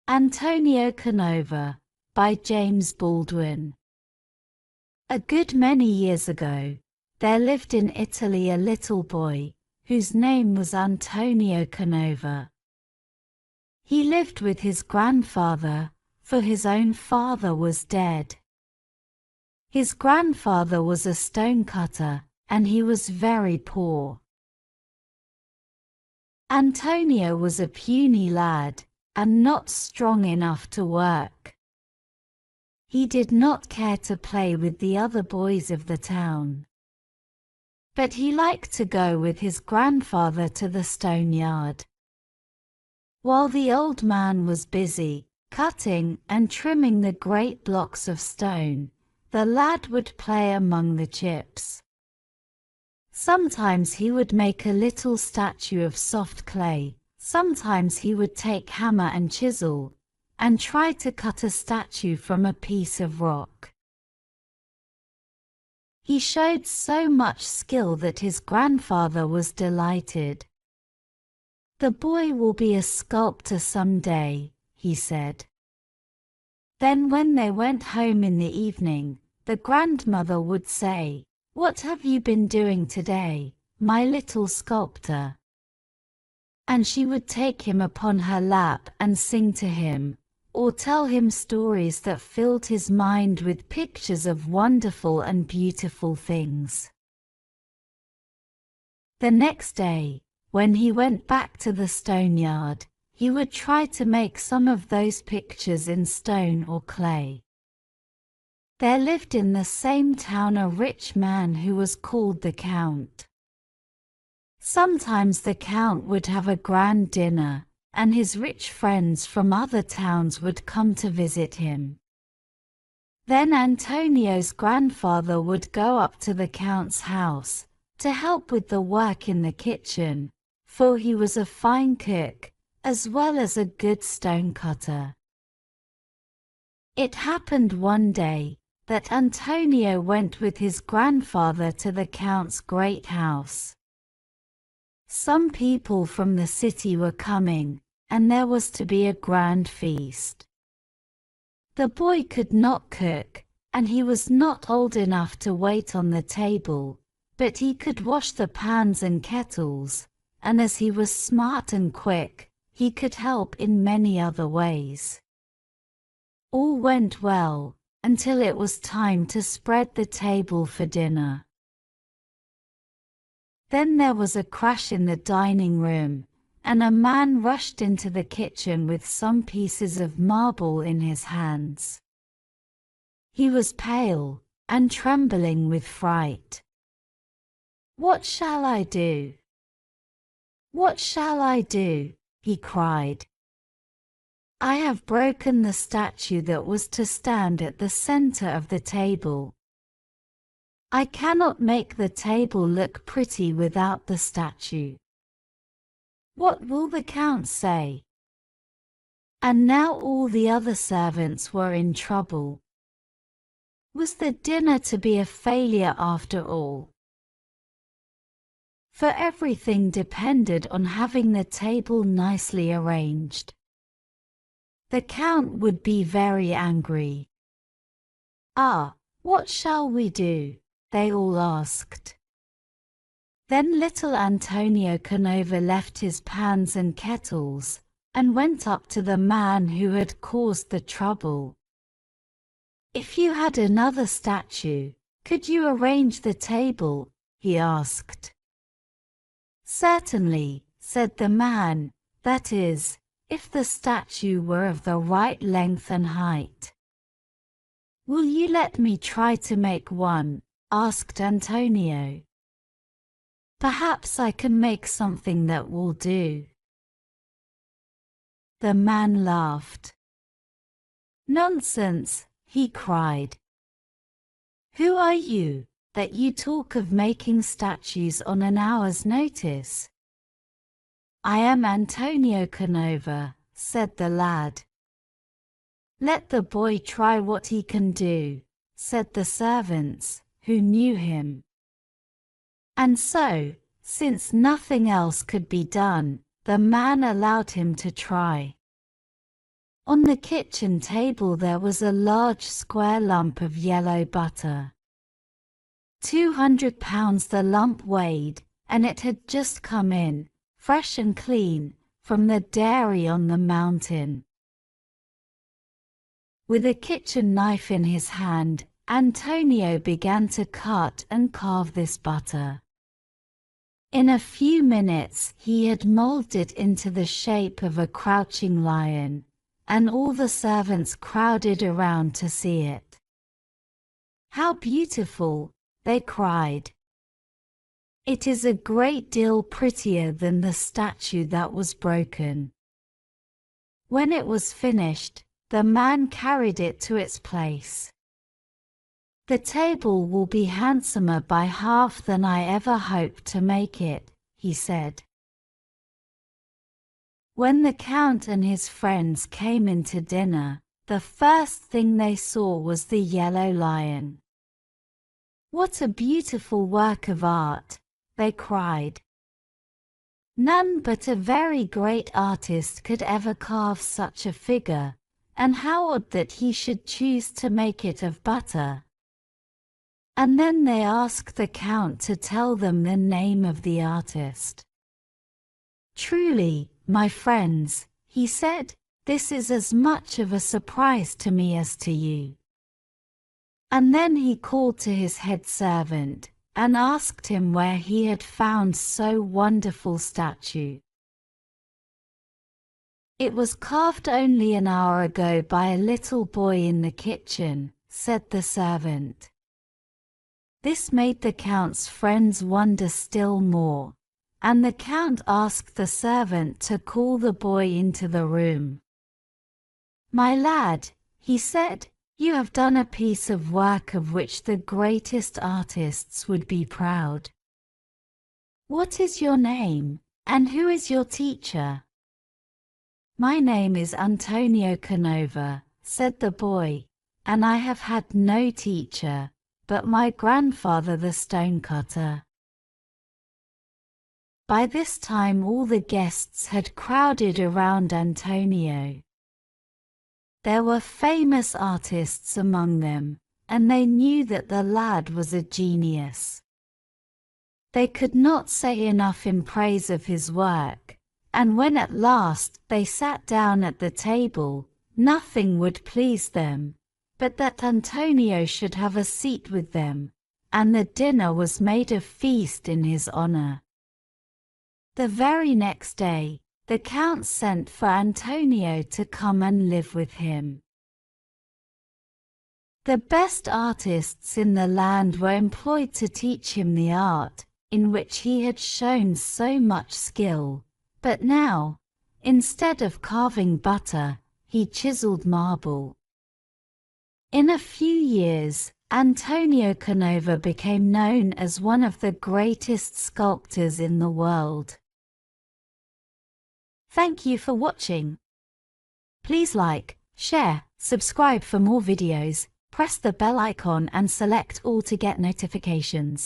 Antonio Canova, by James Baldwin. A good many years ago, there lived in Italy a little boy, whose name was Antonio Canova. He lived with his grandfather, for his own father was dead. His grandfather was a stonecutter, and he was very poor. Antonio was a puny lad, and not strong enough to work. He did not care to play with the other boys of the town. But he liked to go with his grandfather to the stone yard. While the old man was busy, cutting and trimming the great blocks of stone, the lad would play among the chips. Sometimes he would make a little statue of soft clay. Sometimes he would take hammer and chisel, and try to cut a statue from a piece of rock. He showed so much skill that his grandfather was delighted. "The boy will be a sculptor some day," he said. Then when they went home in the evening, the grandmother would say, "What have you been doing today, my little sculptor?" And she would take him upon her lap and sing to him, or tell him stories that filled his mind with pictures of wonderful and beautiful things. The next day, when he went back to the stone yard, he would try to make some of those pictures in stone or clay. There lived in the same town a rich man who was called the Count. Sometimes the Count would have a grand dinner, and his rich friends from other towns would come to visit him. Then Antonio's grandfather would go up to the Count's house to help with the work in the kitchen, for he was a fine cook, as well as a good stone cutter. It happened one day that Antonio went with his grandfather to the Count's great house. Some people from the city were coming, and there was to be a grand feast. The boy could not cook, and he was not old enough to wait on the table, but he could wash the pans and kettles, and as he was smart and quick, he could help in many other ways. All went well, until it was time to spread the table for dinner. Then there was a crash in the dining room, and a man rushed into the kitchen with some pieces of marble in his hands. He was pale and trembling with fright. "What shall I do? What shall I do?" he cried. "I have broken the statue that was to stand at the center of the table. I cannot make the table look pretty without the statue. What will the Count say?" And now all the other servants were in trouble. Was the dinner to be a failure after all? For everything depended on having the table nicely arranged. The Count would be very angry. "Ah, what shall we do?" they all asked. Then little Antonio Canova left his pans and kettles, and went up to the man who had caused the trouble. "If you had another statue, could you arrange the table?" he asked. "Certainly," said the man, "that is, if the statue were of the right length and height." "Will you let me try to make one?" asked Antonio. "Perhaps I can make something that will do." The man laughed. "Nonsense," he cried. "Who are you, that you talk of making statues on an hour's notice?" "I am Antonio Canova," said the lad. "Let the boy try what he can do," said the servants, who knew him. And so, since nothing else could be done, the man allowed him to try. On the kitchen table there was a large square lump of yellow butter. 200 pounds the lump weighed, and it had just come in, fresh and clean, from the dairy on the mountain. With a kitchen knife in his hand, Antonio began to cut and carve this butter. In a few minutes he had molded it into the shape of a crouching lion, and all the servants crowded around to see it. "How beautiful!" they cried. "It is a great deal prettier than the statue that was broken." When it was finished, the man carried it to its place. "The table will be handsomer by half than I ever hoped to make it," he said. When the Count and his friends came in to dinner, the first thing they saw was the yellow lion. "What a beautiful work of art!" they cried. "None but a very great artist could ever carve such a figure, and how odd that he should choose to make it of butter." And then they asked the Count to tell them the name of the artist. "Truly, my friends," he said, "this is as much of a surprise to me as to you." And then he called to his head servant, and asked him where he had found so wonderful a statue. "It was carved only an hour ago by a little boy in the kitchen," said the servant. This made the Count's friends wonder still more, and the Count asked the servant to call the boy into the room. "My lad," he said, "you have done a piece of work of which the greatest artists would be proud. What is your name, and who is your teacher?" "My name is Antonio Canova," said the boy, "and I have had no teacher but my grandfather the stonecutter." By this time all the guests had crowded around Antonio. There were famous artists among them, and they knew that the lad was a genius. They could not say enough in praise of his work, and when at last they sat down at the table, nothing would please them but that Antonio should have a seat with them, and the dinner was made a feast in his honor. The very next day, the Count sent for Antonio to come and live with him. The best artists in the land were employed to teach him the art in which he had shown so much skill, but now, instead of carving butter, he chiseled marble. In a few years, Antonio Canova became known as one of the greatest sculptors in the world. Thank you for watching. Please like, share, subscribe for more videos, press the bell icon and select all to get notifications.